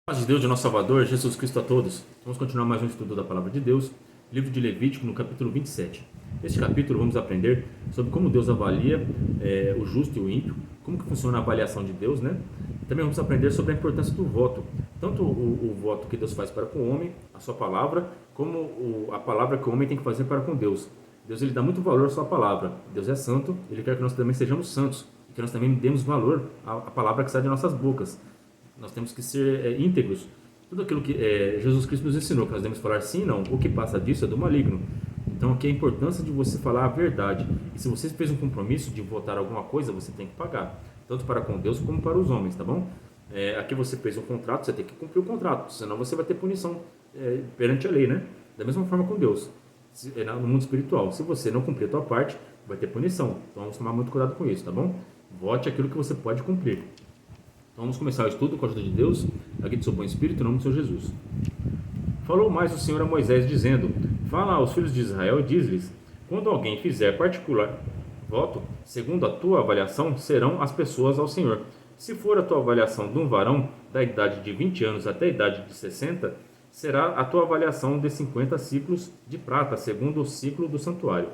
Paz de Deus, de nosso Salvador, Jesus Cristo a todos. Vamos continuar mais um estudo da Palavra de Deus, livro de Levítico, no capítulo 27. Neste capítulo vamos aprender sobre como Deus avalia o justo e o ímpio, como que funciona a avaliação de Deus, né? Também vamos aprender sobre a importância do voto, tanto o voto que Deus faz para com o homem, a sua palavra, como a palavra que o homem tem que fazer para com Deus. Deus ele dá muito valor à sua palavra. Deus é santo, ele quer que nós também sejamos santos, e que nós também demos valor à palavra que sai de nossas bocas. Nós temos que ser íntegros. Tudo aquilo que Jesus Cristo nos ensinou, que nós devemos falar sim e não. O que passa disso é do maligno. Então aqui a importância de você falar a verdade. E se você fez um compromisso de votar alguma coisa, você tem que pagar. Tanto para com Deus como para os homens, tá bom? Aqui você fez um contrato, você tem que cumprir o contrato. Senão você vai ter punição perante a lei, né? Da mesma forma com Deus. No mundo espiritual. Se você não cumprir a tua parte, vai ter punição. Então vamos tomar muito cuidado com isso, tá bom? Vote aquilo que você pode cumprir. Então vamos começar o estudo com a ajuda de Deus, aqui do seu bom Espírito, em nome do Senhor Jesus. Falou mais o Senhor a Moisés, dizendo: Fala aos filhos de Israel e diz-lhes: Quando alguém fizer particular voto, segundo a tua avaliação, serão as pessoas ao Senhor. Se for a tua avaliação de um varão da idade de 20 anos até a idade de 60, será a tua avaliação de 50 ciclos de prata, segundo o ciclo do santuário.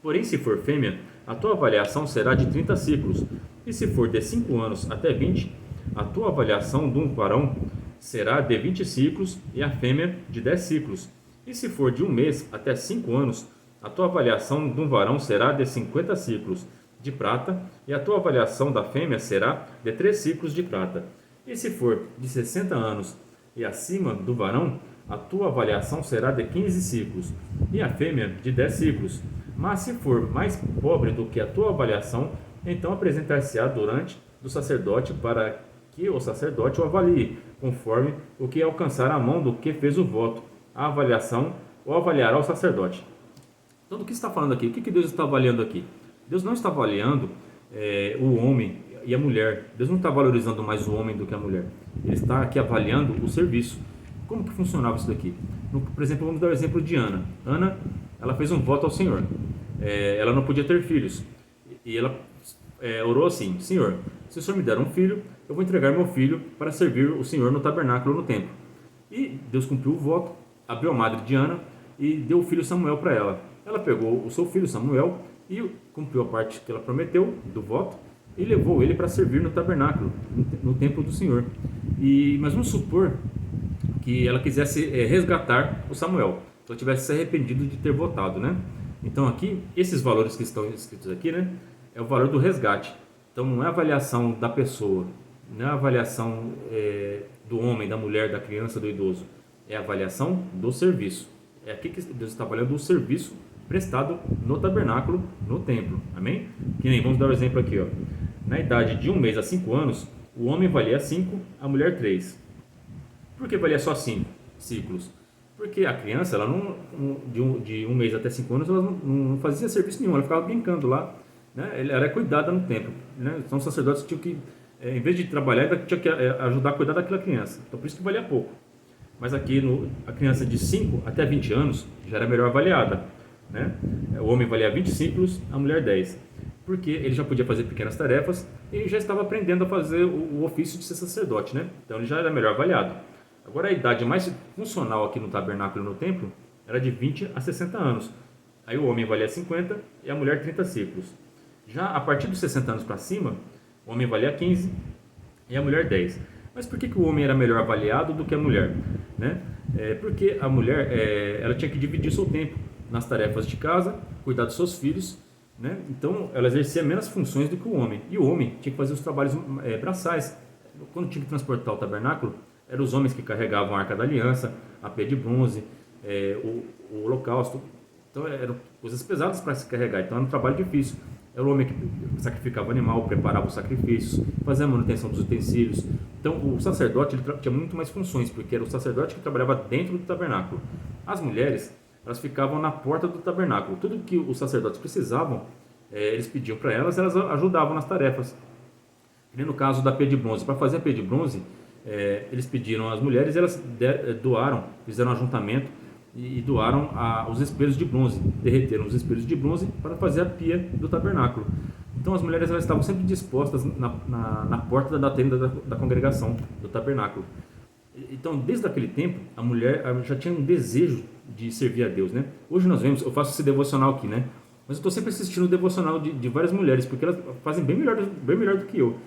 Porém, se for fêmea, a tua avaliação será de 30 ciclos. E se for de 5 anos até 20, a tua avaliação de um varão será de 20 ciclos e a fêmea de 10 ciclos. E se for de 1 mês até 5 anos, a tua avaliação de um varão será de 50 ciclos de prata e a tua avaliação da fêmea será de 3 ciclos de prata. E se for de 60 anos e acima do varão, a tua avaliação será de 15 ciclos e a fêmea de 10 ciclos. Mas se for mais pobre do que a tua avaliação, então apresentar-se-á durante do sacerdote para que o sacerdote o avalie, conforme o que alcançar a mão do que fez o voto. A avaliação o avaliará o sacerdote. Então, do que está falando aqui? O que Deus está avaliando aqui? Deus não está avaliando o homem e a mulher. Deus não está valorizando mais o homem do que a mulher. Ele está aqui avaliando o serviço. Como que funcionava isso daqui? Por exemplo, vamos dar o exemplo de Ana. Ana, ela fez um voto ao Senhor. Ela não podia ter filhos. E ela orou assim: Senhor, se o Senhor me der um filho, eu vou entregar meu filho para servir o Senhor no tabernáculo, no templo. E Deus cumpriu o voto, abriu a madre de Ana e deu o filho Samuel para ela. Ela pegou o seu filho Samuel e cumpriu a parte que ela prometeu do voto e levou ele para servir no tabernáculo, no templo do Senhor. Mas vamos supor que ela quisesse resgatar o Samuel, que ela tivesse se arrependido de ter votado, né? Então aqui, esses valores que estão escritos aqui, né, é o valor do resgate. Então não é a avaliação da pessoa, não é a avaliação do homem, da mulher, da criança, do idoso. É a avaliação do serviço. É aqui que Deus está avaliando o serviço prestado no tabernáculo, no templo. Amém? Que nem, vamos dar um exemplo aqui, ó. Na idade de 1 mês a 5 anos, o homem valia 5, a mulher 3. Por que valia só 5 ciclos? Porque a criança, ela de 1 mês até 5 anos, ela não fazia serviço nenhum, ela ficava brincando lá, né? Ela era cuidada no templo, né? Então os sacerdotes tinham que, em vez de trabalhar, tinha que ajudar a cuidar daquela criança. Então por isso que valia pouco. Mas aqui a criança de 5 até 20 anos já era melhor avaliada, né? O homem valia 20 ciclos, a mulher 10. Porque ele já podia fazer pequenas tarefas e já estava aprendendo a fazer o ofício de ser sacerdote, né? Então ele já era melhor avaliado. Agora a idade mais funcional aqui no tabernáculo e no templo era de 20 a 60 anos. Aí o homem valia 50 e a mulher 30 ciclos. Já a partir dos 60 anos para cima, o homem valia 15 e a mulher 10. Mas por que o homem era melhor avaliado do que a mulher? Né? Porque a mulher ela tinha que dividir seu tempo nas tarefas de casa, cuidar dos seus filhos, né? Então ela exercia menos funções do que o homem. E o homem tinha que fazer os trabalhos braçais. Quando tinha que transportar o tabernáculo, eram os homens que carregavam a Arca da Aliança, a pé de bronze, o holocausto. Então eram coisas pesadas para se carregar, então era um trabalho difícil. Era o homem que sacrificava o animal, preparava os sacrifícios, fazia a manutenção dos utensílios. Então o sacerdote ele tinha muito mais funções, porque era o sacerdote que trabalhava dentro do tabernáculo. As mulheres, elas ficavam na porta do tabernáculo. Tudo que os sacerdotes precisavam, eles pediam para elas ajudavam nas tarefas. E no caso da pê de bronze, para fazer a pê de bronze, eles pediram às mulheres, elas doaram, fizeram um ajuntamento e doaram os espelhos de bronze, derreteram os espelhos de bronze para fazer a pia do tabernáculo. Então as mulheres elas estavam sempre dispostas na porta da tenda da congregação, do tabernáculo. Então, desde aquele tempo, a mulher já tinha um desejo de servir a Deus, né? Hoje nós vemos, eu faço esse devocional aqui, né? Mas eu estou sempre assistindo o devocional de várias mulheres, porque elas fazem bem melhor do que eu.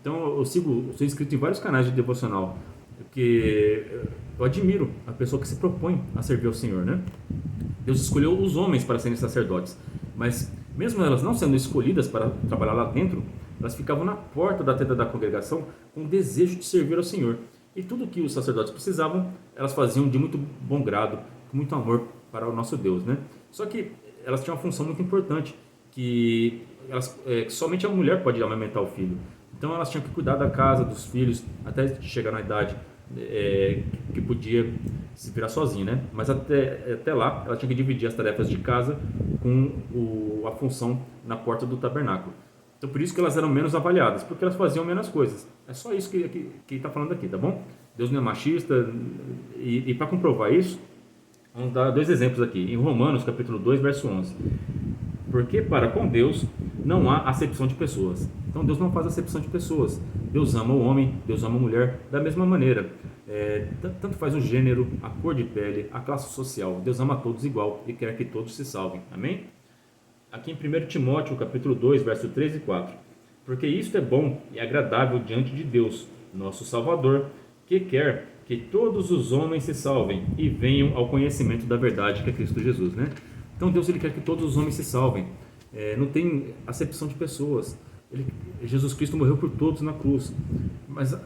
Então, eu sou inscrito em vários canais de devocional, porque eu admiro a pessoa que se propõe a servir ao Senhor, né? Deus escolheu os homens para serem sacerdotes, mas mesmo elas não sendo escolhidas para trabalhar lá dentro, elas ficavam na porta da tenda da congregação com o desejo de servir ao Senhor. E tudo que os sacerdotes precisavam, elas faziam de muito bom grado, com muito amor para o nosso Deus, né? Só que elas tinham uma função muito importante, que somente a mulher pode amamentar o filho. Então elas tinham que cuidar da casa, dos filhos, até chegar na idade que podia se virar sozinha, né? Mas até lá, ela tinha que dividir as tarefas de casa com a função na porta do tabernáculo. Então por isso que elas eram menos avaliadas, porque elas faziam menos coisas. É só isso que está falando aqui, tá bom? Deus não é machista, e para comprovar isso, vamos dar 2 exemplos aqui. Em Romanos, capítulo 2, verso 11. Porque para com Deus não há acepção de pessoas. Então Deus não faz acepção de pessoas. Deus ama o homem, Deus ama a mulher da mesma maneira. Tanto faz o gênero, a cor de pele, a classe social. Deus ama a todos igual e quer que todos se salvem. Amém? Aqui em 1 Timóteo, capítulo 2, verso 3 e 4. Porque isto é bom e agradável diante de Deus, nosso Salvador, que quer que todos os homens se salvem e venham ao conhecimento da verdade, que é Cristo Jesus, né? Então Deus ele quer que todos os homens se salvem. Não tem acepção de pessoas. Jesus Cristo morreu por todos na cruz.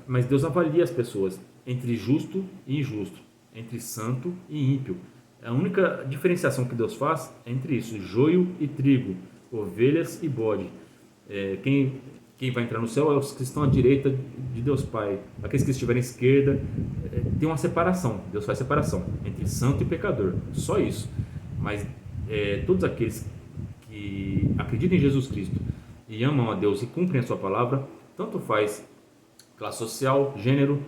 Mas Deus avalia as pessoas entre justo e injusto, entre santo e ímpio. A única diferenciação que Deus faz é entre isso, joio e trigo, ovelhas e bode. Quem vai entrar no céu é os que estão à direita de Deus Pai. Aqueles que estiverem à esquerda, tem uma separação. Deus faz separação entre santo e pecador. Só isso. Mas todos aqueles que acreditam em Jesus Cristo e amam a Deus e cumprem a sua palavra, tanto faz classe social, gênero,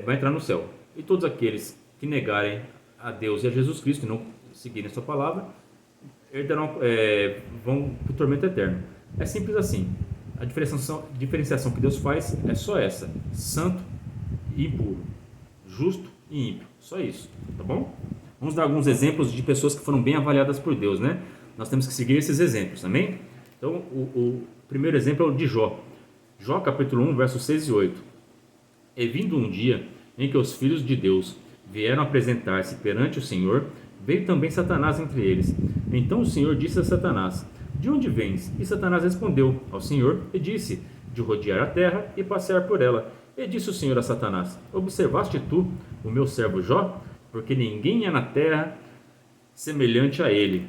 vai entrar no céu. E todos aqueles que negarem a Deus e a Jesus Cristo e não seguirem a sua palavra, vão para o tormento eterno. É simples assim. A diferenciação que Deus faz é só essa: santo e impuro, justo e ímpio. Só isso, tá bom? Vamos dar alguns exemplos de pessoas que foram bem avaliadas por Deus, né? Nós temos que seguir esses exemplos, amém? Então, o primeiro exemplo é o de Jó. Jó, capítulo 1, versos 6 e 8. E vindo um dia em que os filhos de Deus vieram apresentar-se perante o Senhor, veio também Satanás entre eles. Então o Senhor disse a Satanás: de onde vens? E Satanás respondeu ao Senhor e disse: de rodear a terra e passear por ela. E disse o Senhor a Satanás: observaste tu o meu servo Jó? Porque ninguém é na terra semelhante a ele.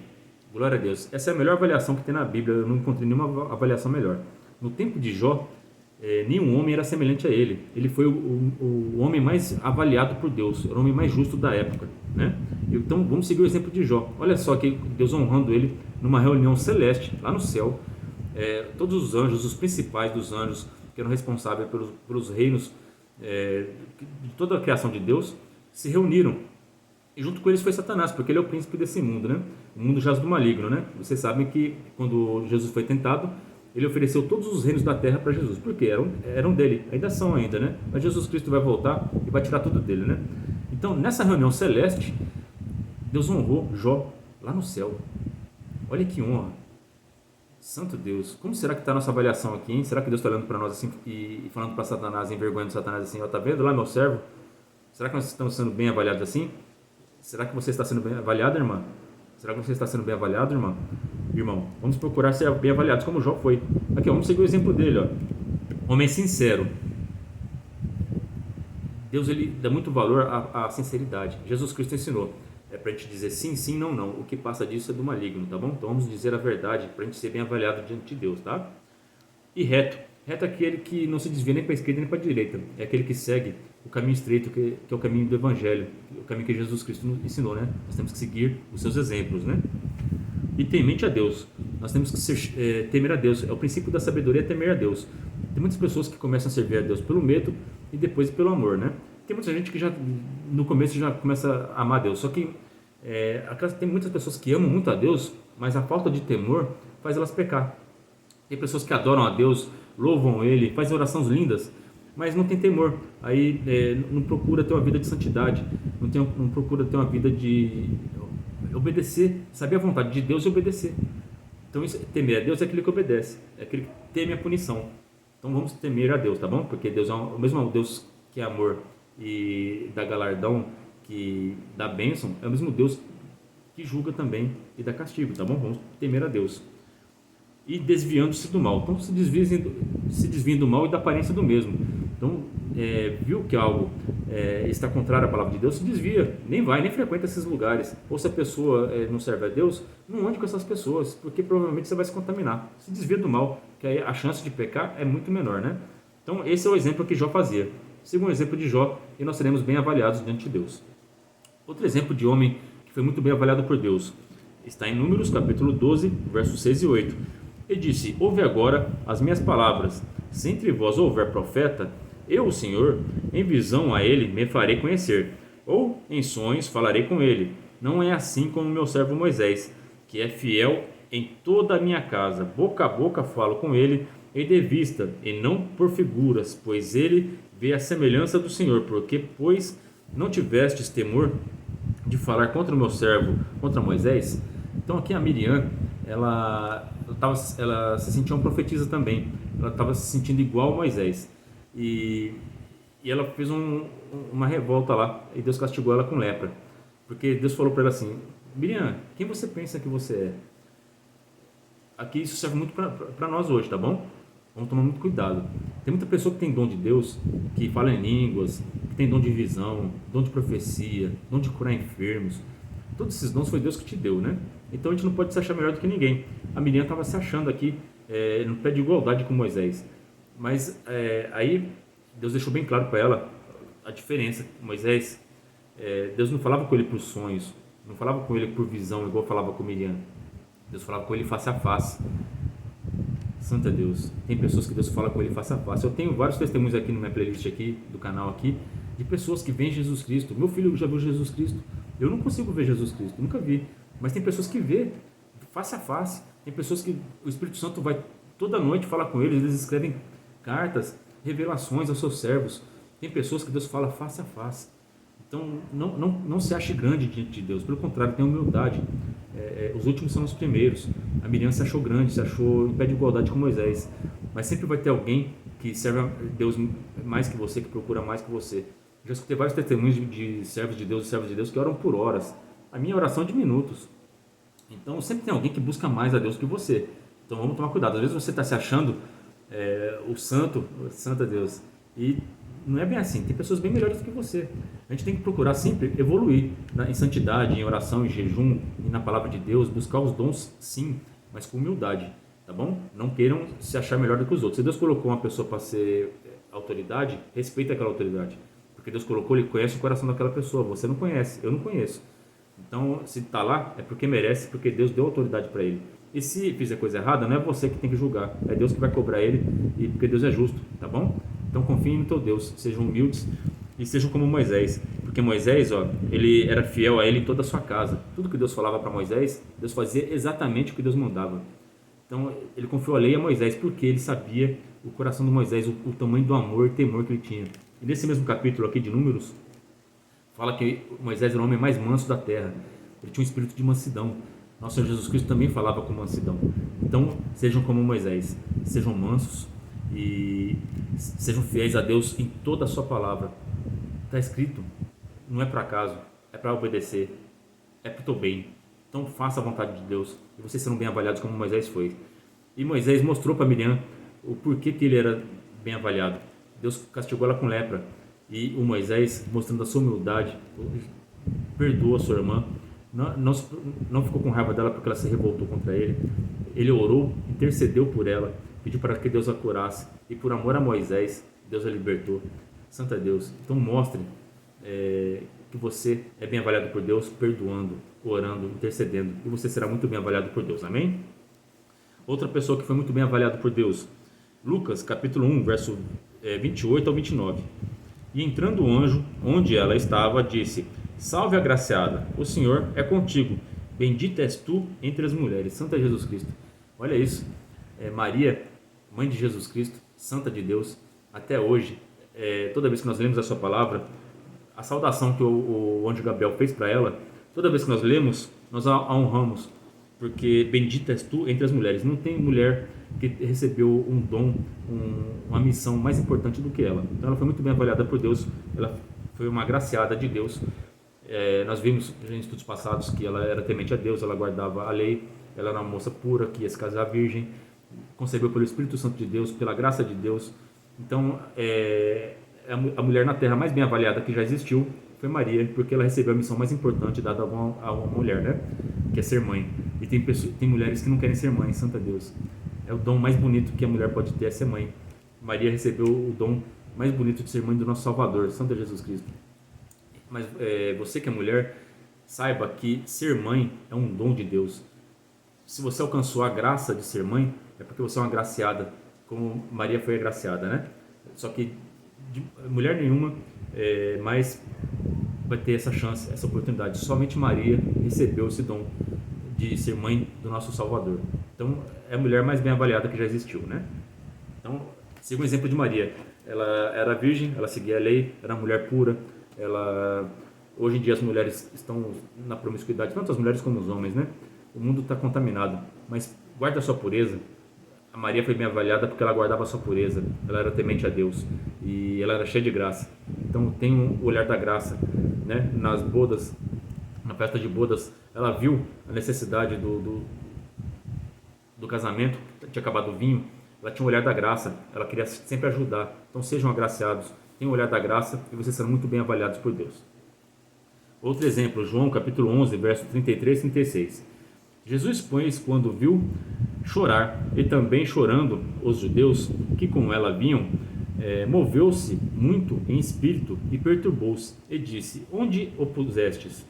Glória a Deus. Essa é a melhor avaliação que tem na Bíblia. Eu não encontrei nenhuma avaliação melhor. No tempo de Jó, nenhum homem era semelhante a ele. Ele foi o homem mais avaliado por Deus. Era o homem mais justo da época, né? Então vamos seguir o exemplo de Jó. Olha só que Deus honrando ele numa reunião celeste lá no céu. Todos os anjos, os principais dos anjos que eram responsáveis pelos reinos de toda a criação de Deus, se reuniram. E junto com eles foi Satanás, porque ele é o príncipe desse mundo, né? O mundo jaz do maligno, né? Vocês sabem que quando Jesus foi tentado, ele ofereceu todos os reinos da terra para Jesus, porque eram dele, ainda são ainda, né? Mas Jesus Cristo vai voltar e vai tirar tudo dele, né? Então, nessa reunião celeste, Deus honrou Jó lá no céu. Olha que honra. Santo Deus, como será que está a nossa avaliação aqui, hein? Será que Deus está olhando para nós assim e falando para Satanás, envergonhando Satanás assim: ó, tá vendo lá meu servo? Será que nós estamos sendo bem avaliados assim? Será que você está sendo bem avaliado, irmã? Será que você está sendo bem avaliado, irmã? Irmão, vamos procurar ser bem avaliados como Jó foi. Aqui, ó, vamos seguir o exemplo dele, ó. Homem sincero. Deus ele dá muito valor à sinceridade. Jesus Cristo ensinou. É para a gente dizer sim, sim, não, não. O que passa disso é do maligno, tá bom? Então vamos dizer a verdade para a gente ser bem avaliado diante de Deus, tá? E reto. Reto é aquele que não se desvia nem para a esquerda nem para a direita. É aquele que segue o caminho estreito, que é o caminho do Evangelho, o caminho que Jesus Cristo nos ensinou, né? Nós temos que seguir os seus exemplos, né? E temente a Deus. Nós temos que temer a Deus. É o princípio da sabedoria, temer a Deus. Tem muitas pessoas que começam a servir a Deus pelo medo e depois pelo amor, né? Tem muita gente que já no começo já começa a amar a Deus. Só que tem muitas pessoas que amam muito a Deus, mas a falta de temor faz elas pecar. Tem pessoas que adoram a Deus, louvam Ele, fazem orações lindas, mas não tem temor. Aí não procura ter uma vida de santidade, não procura ter uma vida de obedecer, saber a vontade de Deus e obedecer. Então, temer a Deus é aquele que obedece, é aquele que teme a punição. Então, vamos temer a Deus, tá bom? Porque Deus é o mesmo Deus que é amor e dá galardão, que dá bênção, é o mesmo Deus que julga também e dá castigo, tá bom? Vamos temer a Deus. E desviando-se do mal. Então, se desviem do mal e da aparência do mesmo. Então, viu que algo está contrário à palavra de Deus, se desvia, nem vai, nem frequenta esses lugares. Ou se a pessoa não serve a Deus, não ande com essas pessoas, porque provavelmente você vai se contaminar. Se desvia do mal, que aí a chance de pecar é muito menor, né? Então, esse é o exemplo que Jó fazia. Siga um exemplo de Jó e nós seremos bem avaliados diante de Deus. Outro exemplo de homem que foi muito bem avaliado por Deus está em Números, capítulo 12, versos 6 e 8. E disse: ouve agora as minhas palavras. Se entre vós houver profeta, eu, o Senhor, em visão a ele me farei conhecer, ou em sonhos falarei com ele. Não é assim como meu servo Moisés, que é fiel em toda a minha casa. Boca a boca falo com ele, e de vista, e não por figuras, pois ele vê a semelhança do Senhor. Porque, pois, não tivestes temor de falar contra o meu servo, contra Moisés. Então aqui a Miriam, ela se sentia uma profetisa também. Ela estava se sentindo igual a Moisés. E ela fez uma revolta lá, e Deus castigou ela com lepra. Porque Deus falou para ela assim: Miriam, quem você pensa que você é? Aqui isso serve muito para nós hoje, tá bom? Vamos tomar muito cuidado. Tem muita pessoa que tem dom de Deus, que fala em línguas, que tem dom de visão, dom de profecia, dom de curar enfermos. Todos esses dons foi Deus que te deu, né? Então a gente não pode se achar melhor do que ninguém. A Miriam estava se achando aqui no pé de igualdade com Moisés. Mas aí Deus deixou bem claro para ela a diferença. Moisés, Deus não falava com ele por sonhos, não falava com ele por visão, igual falava com Miriam. Deus falava com ele face a face. Santo é Deus. Tem pessoas que Deus fala com ele face a face. Eu tenho vários testemunhos aqui na minha playlist aqui, do canal aqui, de pessoas que veem Jesus Cristo. Meu filho já viu Jesus Cristo. Eu não consigo ver Jesus Cristo, nunca vi. Mas tem pessoas que vê face a face. Tem pessoas que o Espírito Santo vai toda noite falar com eles. Eles escrevem cartas, revelações aos seus servos. Tem pessoas que Deus fala face a face. Então não se ache grande diante de Deus. Pelo contrário, tenha humildade. Os últimos são os primeiros. A Miriam se achou grande, se achou em pé de igualdade com Moisés. Mas sempre vai ter alguém que serve a Deus mais que você, que procura mais que você. Já escutei vários testemunhos de servos de Deus e servos de Deus que oram por horas. A minha oração é de minutos. Então sempre tem alguém que busca mais a Deus que você. Então vamos tomar cuidado. Às vezes você está se achando o santo a Deus. E não é bem assim. Tem pessoas bem melhores do que você. A gente tem que procurar sempre evoluir em santidade, em oração, em jejum, e na palavra de Deus. Buscar os dons, sim, mas com humildade. Tá bom? Não queiram se achar melhor do que os outros. Se Deus colocou uma pessoa para ser autoridade, respeita aquela autoridade. Porque Deus colocou, Ele conhece o coração daquela pessoa. Você não conhece, eu não conheço. Então, se está lá, é porque merece, porque Deus deu autoridade para ele. E se fizer coisa errada, não é você que tem que julgar, é Deus que vai cobrar ele, e porque Deus é justo, tá bom? Então confiem no teu Deus, sejam humildes e sejam como Moisés. Porque Moisés, ele era fiel a ele em toda a sua casa. Tudo que Deus falava para Moisés, Deus fazia exatamente o que Deus mandava. Então, ele confiou a lei a Moisés, porque ele sabia o coração de Moisés, o tamanho do amor e temor que ele tinha. E nesse mesmo capítulo aqui de Números, fala que Moisés era o homem mais manso da terra. Ele tinha um espírito de mansidão. Nosso Senhor Jesus Cristo também falava com mansidão. Então, sejam como Moisés, sejam mansos e sejam fiéis a Deus em toda a sua palavra. Está escrito, não é para acaso, é para obedecer, é para o teu bem. Então, faça a vontade de Deus e vocês serão bem avaliados como Moisés foi. E Moisés mostrou para Miriam o porquê que ele era bem avaliado. Deus castigou ela com lepra. E o Moisés, mostrando a sua humildade, perdoou a sua irmã, não ficou com raiva dela porque ela se revoltou contra ele. Ele orou, intercedeu por ela, pediu para que Deus a curasse, e por amor a Moisés, Deus a libertou. Santo é Deus. Então mostre que você é bem avaliado por Deus, perdoando, orando, intercedendo, e você será muito bem avaliado por Deus. Amém? Outra pessoa que foi muito bem avaliada por Deus, Lucas capítulo 1, verso 28 ao 29. E entrando o anjo, onde ela estava, disse: Salve, agraciada, o Senhor é contigo, bendita és tu entre as mulheres. Santo é Jesus Cristo. Olha isso. Maria, mãe de Jesus Cristo, santa de Deus, até hoje, toda vez que nós lemos a sua palavra, a saudação que o anjo Gabriel fez para ela, toda vez que nós lemos, nós a honramos, porque bendita és tu entre as mulheres. Não tem mulher que recebeu um dom, uma missão mais importante do que ela. Então ela foi muito bem avaliada por Deus, ela foi uma agraciada de Deus. Nós vimos em estudos passados que ela era temente a Deus, ela guardava a lei, ela era uma moça pura, que ia se casar virgem, concebeu pelo Espírito Santo de Deus, pela graça de Deus. Então, a mulher na terra mais bem avaliada que já existiu foi Maria, porque ela recebeu a missão mais importante dada a uma mulher, né? Que é ser mãe. E tem mulheres que não querem ser mãe, santo Deus. É o dom mais bonito que a mulher pode ter, é ser mãe. Maria recebeu o dom mais bonito de ser mãe do nosso Salvador, Santo Jesus Cristo. Mas você que é mulher, saiba que ser mãe é um dom de Deus. Se você alcançou a graça de ser mãe, é porque você é uma agraciada, como Maria foi agraciada, né? Só que mulher nenhuma mais vai ter essa chance, essa oportunidade. Somente Maria recebeu esse dom de ser mãe do nosso Salvador. Então, é a mulher mais bem avaliada que já existiu, né? Então, siga o exemplo de Maria. Ela era virgem, ela seguia a lei, era uma mulher pura. Hoje em dia as mulheres estão na promiscuidade, tanto as mulheres como os homens, né? O mundo está contaminado, mas guarda a sua pureza. A Maria foi bem avaliada porque ela guardava a sua pureza, ela era temente a Deus e ela era cheia de graça. Então tem um olhar da graça, né? Nas bodas, na festa de bodas, ela viu a necessidade do casamento, tinha acabado o vinho, ela tinha um olhar da graça, ela queria sempre ajudar. Então sejam agraciados, tenham um olhar da graça e vocês serão muito bem avaliados por Deus. Outro exemplo, João capítulo 11, verso 33 e 36. Jesus, pois, quando viu chorar, e também chorando os judeus que com ela vinham, moveu-se muito em espírito e perturbou-se, e disse: Onde o pusestes?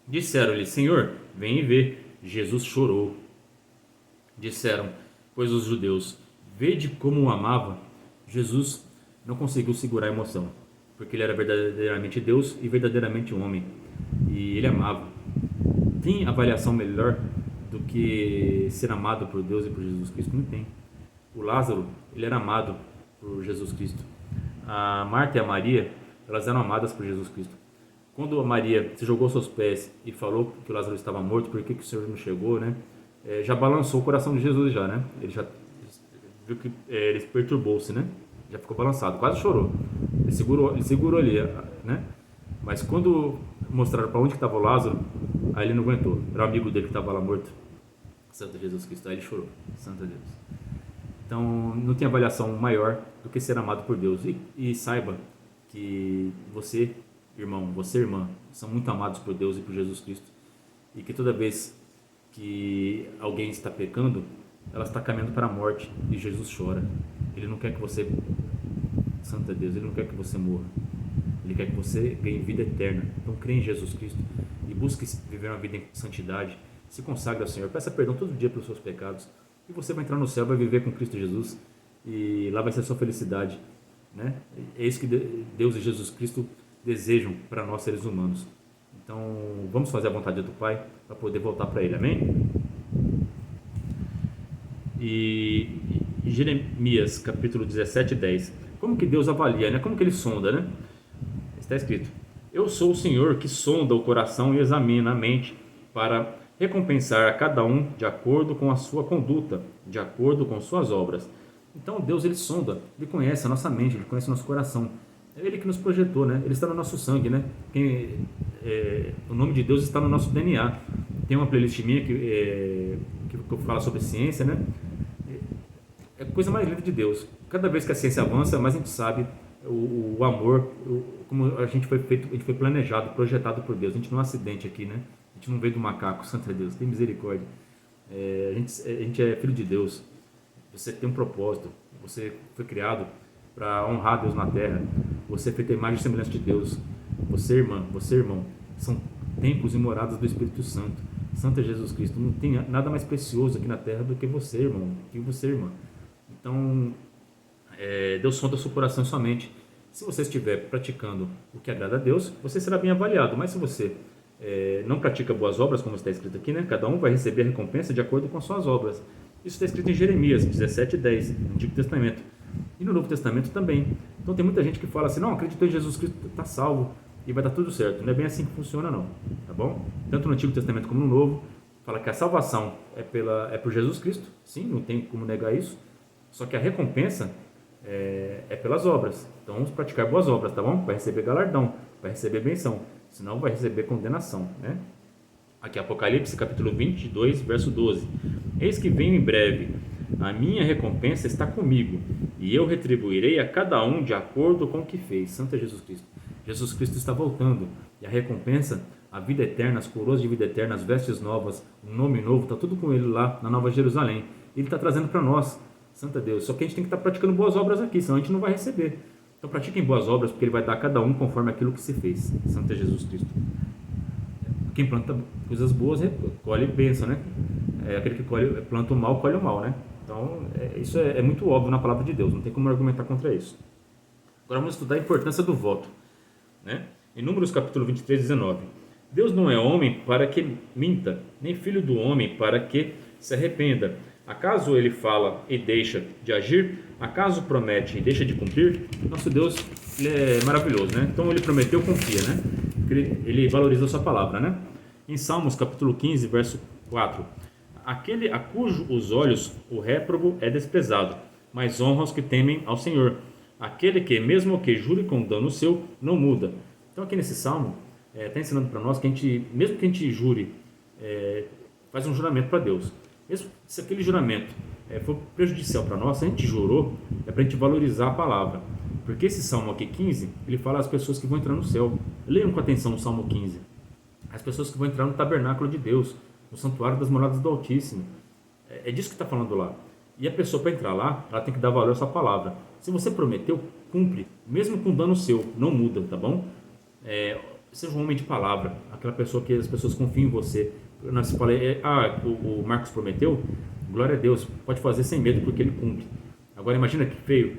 Disseram-lhe: Senhor, vem e vê. Jesus chorou. Disseram, pois, os judeus: Vede como o amava. Jesus não conseguiu segurar a emoção, porque ele era verdadeiramente Deus e verdadeiramente homem, e ele amava. Tem avaliação melhor do que ser amado por Deus e por Jesus Cristo? Não tem. O Lázaro, ele era amado por Jesus Cristo. A Marta e a Maria, elas eram amadas por Jesus Cristo. Quando a Maria se jogou aos seus pés e falou que o Lázaro estava morto, por que o Senhor não chegou, né? Já balançou o coração de Jesus já, né? Ele já viu que ele perturbou-se, né? Já ficou balançado, quase chorou. Ele segurou ali, né? Mas quando mostraram para onde estava o Lázaro, aí ele não aguentou. Era o amigo dele que estava lá morto. Santo Jesus Cristo. Aí ele chorou. Santo Deus. Então, não tem avaliação maior do que ser amado por Deus. E saiba que você, irmão, você, irmã, são muito amados por Deus e por Jesus Cristo. E que toda vez que alguém está pecando, ela está caminhando para a morte. E Jesus chora. Ele não quer que você... Santo Deus, Ele não quer que você morra. Ele quer que você ganhe vida eterna. Então crê em Jesus Cristo e busque viver uma vida em santidade. Se consagre ao Senhor. Peça perdão todo dia pelos seus pecados. E você vai entrar no céu, vai viver com Cristo Jesus. E lá vai ser a sua felicidade, né? É isso que Deus e Jesus Cristo desejam para nós seres humanos. Então vamos fazer a vontade do Pai para poder voltar para Ele. Amém? E Jeremias capítulo 17, 10. Como que Deus avalia, né? Como que Ele sonda, né? Está escrito: Eu sou o Senhor que sonda o coração e examina a mente para recompensar a cada um de acordo com a sua conduta, de acordo com suas obras. Então Deus, Ele sonda, Ele conhece a nossa mente, Ele conhece o nosso coração. É Ele que nos projetou, né? Ele está no nosso sangue, né? O nome de Deus está no nosso DNA. Tem uma playlist minha que fala sobre ciência, né? É a coisa mais linda de Deus. Cada vez que a ciência avança, mais a gente sabe o amor, como a gente foi feito, a gente foi planejado, projetado por Deus. A gente não é um acidente aqui, né? A gente não veio do macaco, santo Deus, tem misericórdia. A gente é filho de Deus. Você tem um propósito. Você foi criado para honrar Deus na terra. Você é feito a imagem e semelhança de Deus. Você, irmã, você, irmão, são templos e moradas do Espírito Santo. Santo é Jesus Cristo. Não tem nada mais precioso aqui na terra do que você, irmão, que você, irmã. Então, Deus sonda o seu coração e sua mente. Se você estiver praticando o que agrada a Deus, você será bem avaliado. Mas se você não pratica boas obras, como está escrito aqui, né? Cada um vai receber a recompensa de acordo com as suas obras. Isso está escrito em Jeremias 17:10, no Antigo Testamento. E no Novo Testamento também. Então tem muita gente que fala assim, não, acreditou em Jesus Cristo, está salvo e vai dar tudo certo. Não é bem assim que funciona não, tá bom? Tanto no Antigo Testamento como no Novo, fala que a salvação é por Jesus Cristo, sim, não tem como negar isso, só que a recompensa é pelas obras. Então vamos praticar boas obras, tá bom? Vai receber galardão, vai receber benção, senão vai receber condenação, né? Aqui Apocalipse capítulo 22, verso 12. Eis que venho em breve, a minha recompensa está comigo, e eu retribuirei a cada um de acordo com o que fez. Santo é Jesus Cristo. Jesus Cristo está voltando, e a recompensa, a vida eterna, as coroas de vida eterna, as vestes novas, um nome novo, está tudo com ele lá na Nova Jerusalém. Ele está trazendo para nós, santo é Deus. Só que a gente tem que estar praticando boas obras aqui, senão a gente não vai receber. Então pratiquem boas obras, porque ele vai dar a cada um conforme aquilo que se fez. Santo é Jesus Cristo. Quem planta coisas boas colhe bênção, né? Aquele que planta o mal, colhe o mal, né? Então, isso é muito óbvio na palavra de Deus, não tem como argumentar contra isso. Agora vamos estudar a importância do voto, né? Em Números capítulo 23, 19. Deus não é homem para que minta, nem filho do homem para que se arrependa. Acaso ele fala e deixa de agir? Acaso promete e deixa de cumprir? Nosso Deus, ele é maravilhoso, né? Então ele prometeu, confia, né? Ele valoriza a sua palavra, né? Em Salmos capítulo 15, verso 4. Aquele a cujos olhos o réprobo é desprezado, mas honra os que temem ao Senhor. Aquele que, mesmo que jure com dano seu, não muda. Então aqui nesse Salmo, está ensinando para nós que a gente, mesmo que a gente jure, faz um juramento para Deus. Mesmo se aquele juramento for prejudicial para nós, se a gente jurou, é para a gente valorizar a palavra. Porque esse Salmo aqui, 15, ele fala às pessoas que vão entrar no céu. Leiam com atenção o Salmo 15. As pessoas que vão entrar no tabernáculo de Deus, no santuário das moradas do Altíssimo. É disso que está falando lá. E a pessoa, para entrar lá, ela tem que dar valor à sua palavra. Se você prometeu, cumpre. Mesmo com dano seu, não muda, tá bom? Seja um homem de palavra. Aquela pessoa que as pessoas confiam em você. Você fala, o Marcos prometeu, glória a Deus, pode fazer sem medo porque ele cumpre. Agora imagina que feio.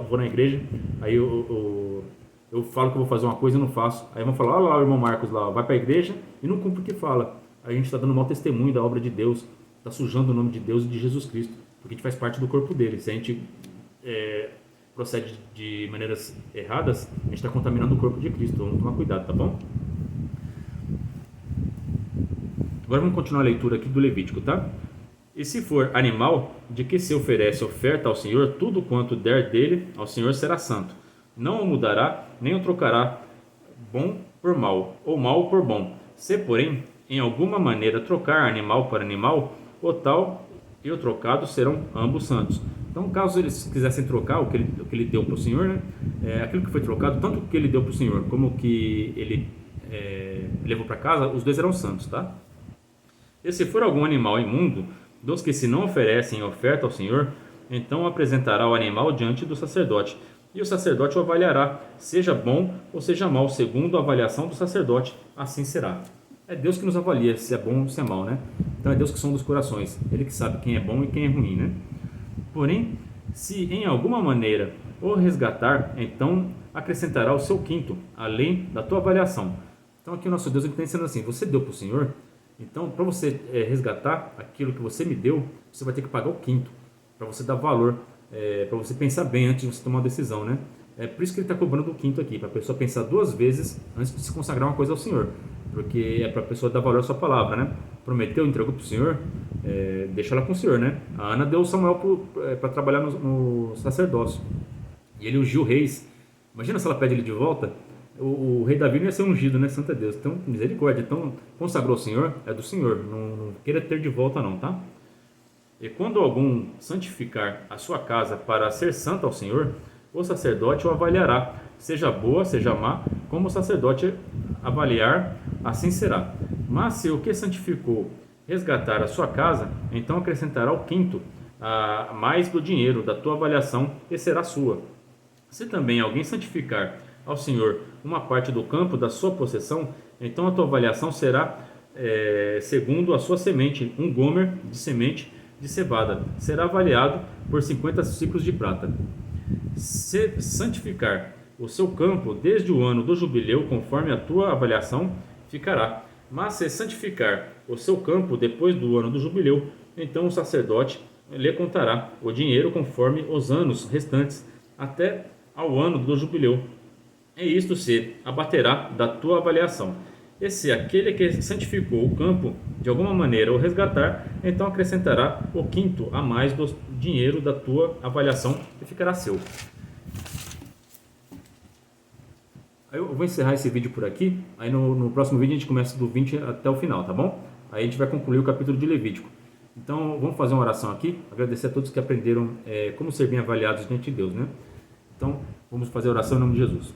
Vou na igreja, aí eu falo que eu vou fazer uma coisa e não faço. Aí vão falar, olha lá o irmão Marcos lá, vai para a igreja e não cumpre o que fala. Aí a gente está dando mau testemunho da obra de Deus, está sujando o nome de Deus e de Jesus Cristo, porque a gente faz parte do corpo dele. Se a gente procede de maneiras erradas, a gente está contaminando o corpo de Cristo. Vamos tomar cuidado, tá bom? Agora vamos continuar a leitura aqui do Levítico, tá? E se for animal, de que se oferece oferta ao Senhor, tudo quanto der dele ao Senhor será santo. Não o mudará, nem o trocará bom por mal, ou mal por bom. Se, porém, em alguma maneira trocar animal por animal, o tal e o trocado serão ambos santos. Então, caso eles quisessem trocar o que ele deu para o Senhor, né? Aquilo que foi trocado, tanto o que ele deu para o Senhor como o que ele levou para casa, os dois eram santos, tá? E se for algum animal imundo, dos que se não oferecem oferta ao Senhor, então apresentará o animal diante do sacerdote, e o sacerdote o avaliará, seja bom ou seja mal, segundo a avaliação do sacerdote, assim será. É Deus que nos avalia se é bom ou se é mal, né? Então é Deus que sonda os corações, Ele que sabe quem é bom e quem é ruim, né? Porém, se em alguma maneira o resgatar, então acrescentará o seu quinto, além da tua avaliação. Então aqui o nosso Deus está ensinando assim, você deu para o Senhor, então para você resgatar aquilo que você me deu, você vai ter que pagar o quinto, para você dar valor, para você pensar bem antes de você tomar uma decisão, né? É por isso que ele está cobrando o quinto aqui, para a pessoa pensar duas vezes antes de se consagrar uma coisa ao Senhor, porque é para a pessoa dar valor à sua palavra, né? Prometeu, entregou para o Senhor, deixa ela com o Senhor, né? A Ana deu Samuel para trabalhar no sacerdócio, e ele ungiu reis. Imagina se ela pede ele de volta, o rei Davi não ia ser ungido, né? Santo Deus, então misericórdia, então consagrou o Senhor, é do Senhor, não queira ter de volta não, tá? E quando algum santificar a sua casa para ser santo ao Senhor, o sacerdote o avaliará, seja boa, seja má, como o sacerdote avaliar, assim será. Mas se o que santificou resgatar a sua casa, então acrescentará o quinto, a mais do dinheiro da tua avaliação, e será sua. Se também alguém santificar ao Senhor uma parte do campo da sua possessão, então a tua avaliação será segundo a sua semente, um gomer de semente de cevada, será avaliado por 50 ciclos de prata. Se santificar o seu campo desde o ano do jubileu, conforme a tua avaliação, ficará. Mas se santificar o seu campo depois do ano do jubileu, então o sacerdote lhe contará o dinheiro conforme os anos restantes, até ao ano do jubileu, e isto se abaterá da tua avaliação. E se aquele que santificou o campo de alguma maneira o resgatar, então acrescentará o quinto a mais do dinheiro da tua avaliação e ficará seu. Aí eu vou encerrar esse vídeo por aqui. Aí no próximo vídeo a gente começa do 20 até o final, tá bom? Aí a gente vai concluir o capítulo de Levítico. Então vamos fazer uma oração aqui, agradecer a todos que aprenderam como ser bem avaliados diante de Deus, né? Então vamos fazer a oração em nome de Jesus.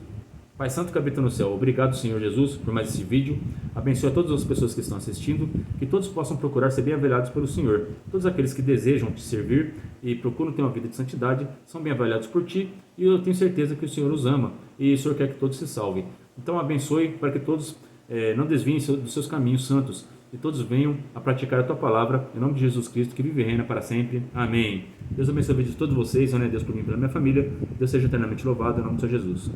Pai Santo que habita no céu, obrigado, Senhor Jesus, por mais esse vídeo. Abençoe a todas as pessoas que estão assistindo, que todos possam procurar ser bem avaliados pelo Senhor. Todos aqueles que desejam te servir e procuram ter uma vida de santidade, são bem avaliados por Ti, e eu tenho certeza que o Senhor os ama, e o Senhor quer que todos se salvem. Então abençoe para que todos não desviem dos seus caminhos santos, e todos venham a praticar a Tua Palavra, em nome de Jesus Cristo, que vive e reina para sempre. Amém. Deus abençoe a vida de todos vocês, Deus por mim e pela minha família. Deus seja eternamente louvado, em nome de Senhor Jesus.